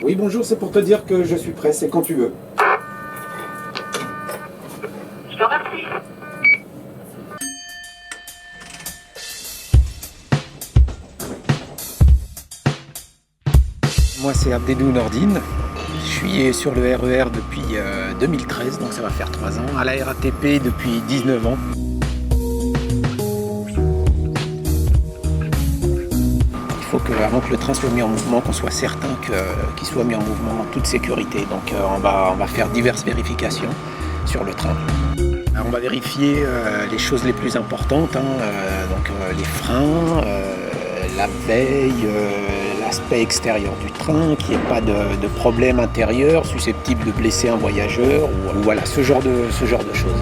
Oui, bonjour, c'est pour te dire que je suis prêt, c'est quand tu veux. Je te remercie. Moi, c'est Abdedou Nordine. Je suis sur le RER depuis 2013, donc ça va faire 3 ans. À la RATP depuis 19 ans. Il faut qu'avant que le train soit mis en mouvement, qu'on soit certain qu'il soit mis en mouvement en toute sécurité. Donc on va faire diverses vérifications sur le train. Alors, on va vérifier les choses les plus importantes, les freins, la veille, l'aspect extérieur du train, qu'il n'y ait pas de problème intérieur susceptible de blesser un voyageur, ou voilà, ce genre de choses.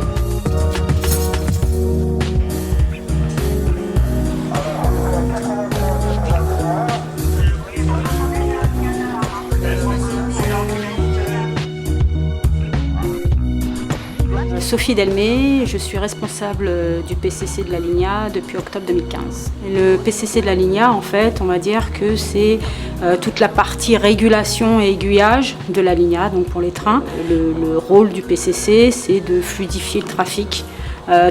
Sophie Delmé, je suis responsable du PCC de la Linea depuis octobre 2015. Le PCC de la Linea, en fait, on va dire que c'est toute la partie régulation et aiguillage de la Linea, donc pour les trains. Le rôle du PCC, c'est de fluidifier le trafic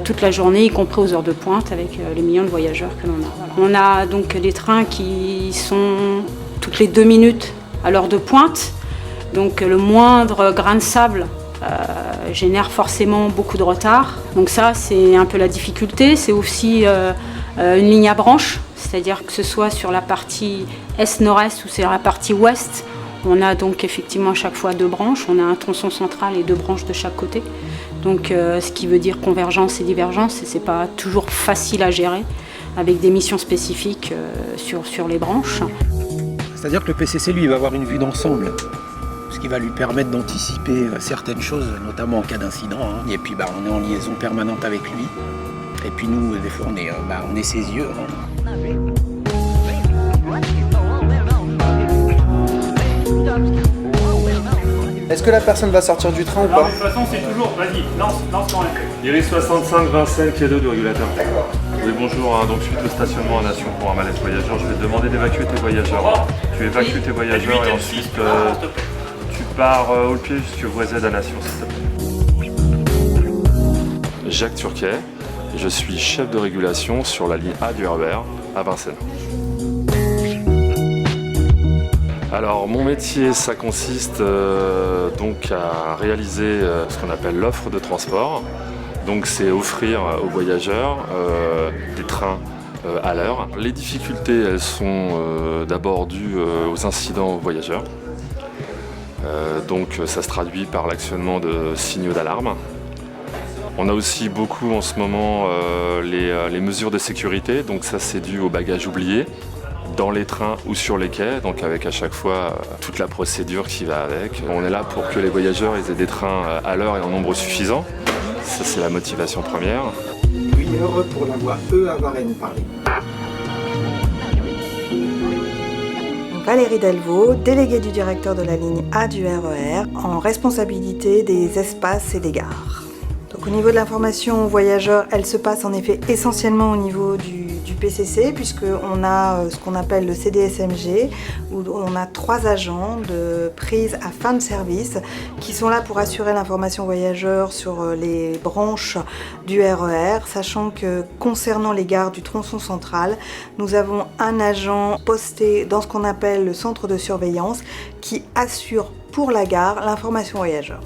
toute la journée, y compris aux heures de pointe, avec les millions de voyageurs que l'on a. Voilà. On a donc des trains qui sont toutes les 2 minutes à l'heure de pointe, donc le moindre grain de sable génère forcément beaucoup de retard. Donc ça, c'est un peu la difficulté. C'est aussi une ligne à branche, c'est-à-dire que ce soit sur la partie est-nord-est ou sur la partie ouest, on a donc effectivement à chaque fois 2 branches. On a un tronçon central et 2 branches de chaque côté. Donc ce qui veut dire convergence et divergence, et c'est pas toujours facile à gérer avec des missions spécifiques sur les branches. C'est-à-dire que le PCC, lui, va avoir une vue d'ensemble, ce qui va lui permettre d'anticiper certaines choses, notamment en cas d'incident. Et puis on est en liaison permanente avec lui. Et puis nous, des fois, on est ses yeux. Est-ce que la personne va sortir du train ou pas? De toute façon, c'est toujours, vas-y, lance ton accueil. Iris 65, 25, quai 2 du régulateur. D'accord. Oui, bonjour, donc suite au stationnement à Nation pour un malaise voyageur, je vais te demander d'évacuer tes voyageurs. Tu évacues tes voyageurs et ensuite tu pars au pied jusqu'au voie Z à Nation, s'il te plaît. Jacques Turquet, je suis chef de régulation sur la ligne A du RER à Vincennes. Alors mon métier, ça consiste donc à réaliser ce qu'on appelle l'offre de transport. Donc c'est offrir aux voyageurs des trains à l'heure. Les difficultés, elles sont d'abord dues aux incidents voyageurs. Donc ça se traduit par l'actionnement de signaux d'alarme. On a aussi beaucoup en ce moment les mesures de sécurité, donc ça c'est dû aux bagages oubliés dans les trains ou sur les quais, donc avec à chaque fois toute la procédure qui va avec. On est là pour que les voyageurs aient des trains à l'heure et en nombre suffisant. Ça c'est la motivation première. Oui, heureux pour la voie E à Varennes-Paris. Valérie Delvaux, déléguée du directeur de la ligne A du RER, en responsabilité des espaces et des gares. Donc, au niveau de l'information aux voyageurs, elle se passe en effet essentiellement au niveau du PCC, puisqu'on a ce qu'on appelle le CDSMG, où on a 3 agents de prise à fin de service qui sont là pour assurer l'information voyageurs sur les branches du RER, sachant que concernant les gares du tronçon central, nous avons un agent posté dans ce qu'on appelle le centre de surveillance qui assure pour la gare l'information voyageurs.